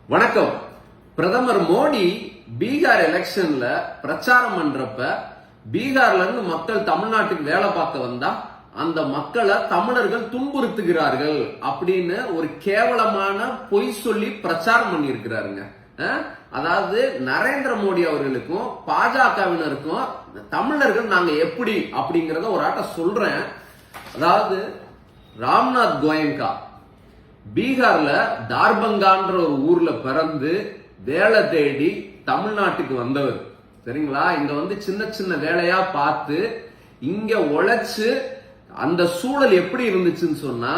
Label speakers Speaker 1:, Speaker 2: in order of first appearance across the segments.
Speaker 1: வணக்கம். பிரதமர் மோடி பீகார் எலெக்ஷன்ல பிரச்சாரம் பண்றப்ப பீகார்ல இருந்து மக்கள் தமிழ்நாட்டுக்கு வேலை பார்க்க வந்தா அந்த மக்களை தமிழர்கள் துன்புறுத்துகிறார்கள் அப்படின்னு ஒரு கேவலமான பொய் சொல்லி பிரச்சாரம் பண்ணியிருக்கிறாருங்க. அதாவது நரேந்திர மோடி அவர்களுக்கும் பாஜகவினருக்கும் தமிழர்கள் நாங்க எப்படி அப்படிங்கறத ஒரு ஆட்ட சொல்றேன். அதாவது ராம்நாத் கோயங்கா பீகார்ல தார்பங்கான்ற ஒரு ஊர்ல பிறந்து வேலை தேடி தமிழ்நாட்டுக்கு வந்தவர். சரிங்களா? இங்க வந்து சின்ன சின்ன வேலையா பார்த்து இங்க உழைச்சு அந்த சூழல் எப்படி இருந்துச்சுன்னு சொன்னா,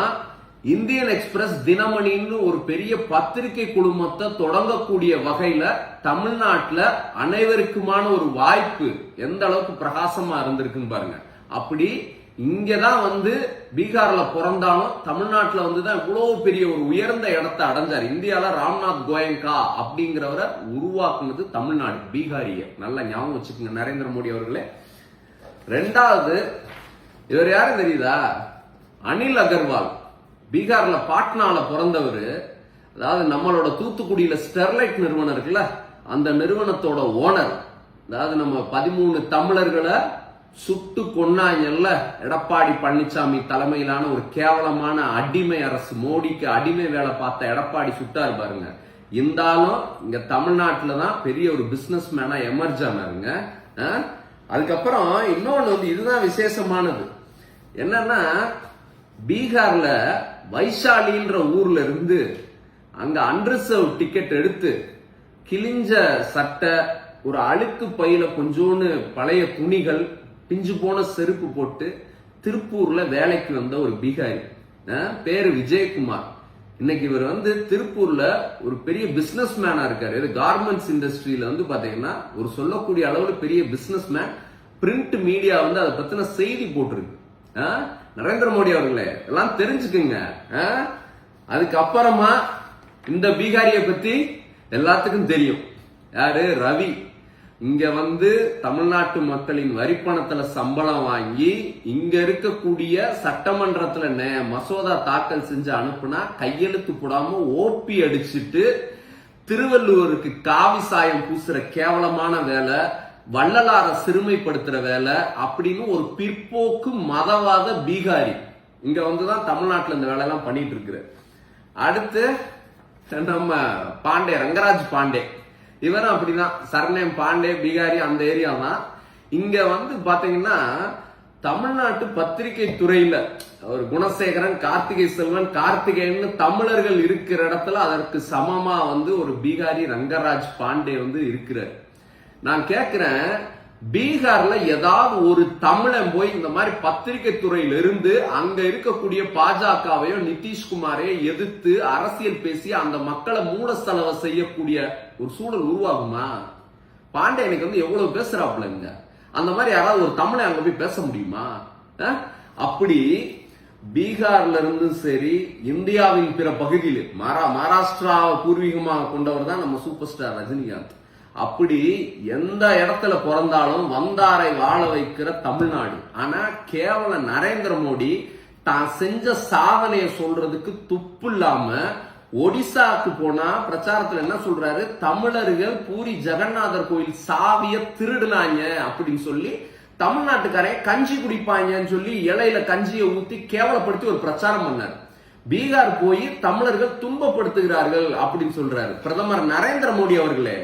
Speaker 1: இந்தியன் எக்ஸ்பிரஸ் தினமணின்னு ஒரு பெரிய பத்திரிகை குழுமத்தை தொடங்கக்கூடிய வகையில தமிழ்நாட்டுல அனைவருக்குமான ஒரு வாய்ப்பு எந்த அளவுக்கு பிரகாசமா இருந்திருக்குன்னு பாருங்க. அப்படி இங்கதான் வந்து பீகார்ல பிறந்தாலும் தமிழ்நாட்டுல வந்துதான் இவ்வளவு பெரிய ஒரு உயர்ந்த இடத்தை அடைஞ்சார். இந்தியால ராம்நாத் கோயங்கா அப்படிங்கிறவரை உருவாக்குனது தமிழ்நாடு, பீகாரிய. நல்லா ஞாபகம் வச்சுக்கோங்க நரேந்திர மோடி அவர்களே. ரெண்டாவது, இவர் யாரும் தெரியுதா? அனில் அகர்வால். பீகார்ல பாட்னால பிறந்தவர். அதாவது நம்மளோட தூத்துக்குடியில ஸ்டெர்லைட் நிறுவனம் இருக்குல்ல, அந்த நிறுவனத்தோட ஓனர். அதாவது நம்ம 13 தமிழர்களை சுட்டு கொன்னாங்கல்ல எடப்பாடி பழனிசாமி தலைமையிலான ஒரு கேவலமான அடிமை அரசு, மோடிக்கு அடிமை வேலை பார்த்த எடப்பாடி சுட்டாரு பாருங்க. இருந்தாலும் இங்க தமிழ்நாட்டுலதான் பெரிய ஒரு பிசினஸ் மேனா எமர்ஜ் ஆனாருங்க. அதுக்கப்புறம் இன்னொன்னு வந்து இதுதான் விசேஷமானது என்னன்னா, பீகார்ல வைஷாலின்ற ஊர்ல இருந்து அங்க அன்ரிசர்வ் டிக்கெட் எடுத்து கிழிஞ்ச சட்டை, ஒரு அழுக்கு பையில கொஞ்சோன்னு பழைய துணிகள், பிஞ்சு போன செருப்பு போட்டு திருப்பூர்ல வேலைக்கு வந்த ஒரு பீகாரி. பேரு விஜயகுமார். இன்னைக்கு இவர் வந்து திருப்பூர்ல ஒரு பெரிய பிசினஸ் மேனா இருக்காரு. இது கார்மெண்ட்ஸ் இண்டஸ்ட்ரியில வந்து பாத்தீங்கன்னா ஒரு சொல்லக்கூடிய அளவுல பெரிய பிசினஸ் மேன். பிரிண்ட் மீடியா வந்து அதை பத்தின செய்தி போட்டிருக்கு. நரேந்திர மோடி அவர்களே எல்லாம் தெரிஞ்சுக்குங்க. அதுக்கப்புறமா இந்த பீகாரிய பத்தி எல்லாத்துக்கும் தெரியும். யாரு? ரவி. இங்க வந்து தமிழ்நாட்டு மக்களின் வரிப்பணத்துல சம்பளம் வாங்கி இங்க இருக்கக்கூடிய சட்டமன்றத்துல மசோதா தாக்கல் செஞ்சு அனுப்புனா கையெழுத்து போடாம ஓபி அடிச்சுட்டு திருவள்ளுவருக்கு காவி சாயம் பூசுற கேவலமான வேலை, வள்ளலார சிறுமைப்படுத்துற வேலை அப்படின்னு ஒரு பிற்போக்கு மதவாத பீகாரி இங்க வந்துதான் தமிழ்நாட்டுல இந்த வேலை எல்லாம் பண்ணிட்டு இருக்கிற. அடுத்து நம்ம பாண்டே, ரங்கராஜ் பாண்டே. இவரும் அப்படிதான், சர்நேம் பாண்டே, பீகாரி, அந்த ஏரியா தான். இங்க வந்து பாத்தீங்கன்னா தமிழ்நாட்டு பத்திரிகை துறையில ஒரு குணசேகரன், கார்த்திகை செல்வன், கார்த்திகேயன் தமிழர்கள் இருக்கிற இடத்துல அதற்கு சமமா வந்து ஒரு பீகாரி ரங்கராஜ் பாண்டே வந்து இருக்கிறார். நான் கேட்கிறேன், பீகார்ல ஏதாவது ஒரு தமிழன் போய் இந்த மாதிரி பத்திரிகை துறையில இருந்து அங்க இருக்கக்கூடிய பாஜகவையோ நிதிஷ்குமாரையோ எதிர்த்து அரசியல் பேசி அந்த மக்களை மூல செலவை செய்யக்கூடிய ஒரு சூழல் உருவாகுமா? பாண்டே எனக்கு வந்து எவ்வளவு பேசுறாப்புலங்க. அந்த மாதிரி யாராவது ஒரு தமிழை அங்க போய் பேச முடியுமா? அப்படி பீகார்ல இருந்தும் சரி, இந்தியாவின் பிற பகுதியில் மகாராஷ்டிராவை பூர்வீகமாக கொண்டவர் தான் நம்ம சூப்பர் ஸ்டார் ரஜினிகாந்த். அப்படி எந்த இடத்துல பிறந்தாலும் வந்தாரை வாழ வைக்கிற தமிழ்நாடு. ஆனா கேவல நரேந்திர மோடி தான் செஞ்ச சாதனையை சொல்றதுக்கு துப்பு இல்லாம ஒடிசாக்கு போனா பிரச்சாரத்துல என்ன சொல்றாரு? தமிழர்கள் பூரி ஜெகநாதர் கோயில் சாவிய திருடுனாங்க அப்படின்னு சொல்லி தமிழ்நாட்டுக்காரே கஞ்சி குடிப்பாங்கன்னு சொல்லி இலையில கஞ்சியை ஊத்தி கேவலப்படுத்தி ஒரு பிரச்சாரம் பண்ணார். பீகார் போய் தமிழர்கள் துன்பப்படுத்துகிறார்கள் அப்படின்னு சொல்றாரு பிரதமர் நரேந்திர மோடி அவர்களே.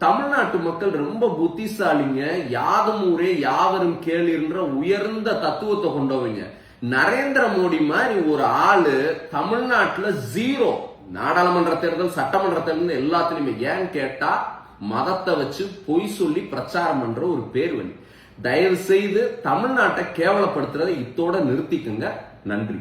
Speaker 1: தமிழ்நாட்டு மக்கள் ரொம்ப புத்திசாலிங்க. யாதும் ஊரே யாவரும் கேளிர்ன்ற உயர்ந்த தத்துவத்தை கொண்டவங்க. நரேந்திர மோடி மாதிரி ஒரு ஆளு தமிழ்நாட்டுல ஜீரோ. நாடாளுமன்ற தேர்தல், சட்டமன்ற தேர்தல் எல்லாத்திலுமே ஏன் கேட்டா மதத்தை வச்சு பொய் சொல்லி பிரச்சாரம் பண்ற ஒரு பேர்வழி. தயவு செய்து தமிழ்நாட்டை கேவலப்படுத்துறதை இத்தோட நிறுத்திக்குங்க. நன்றி.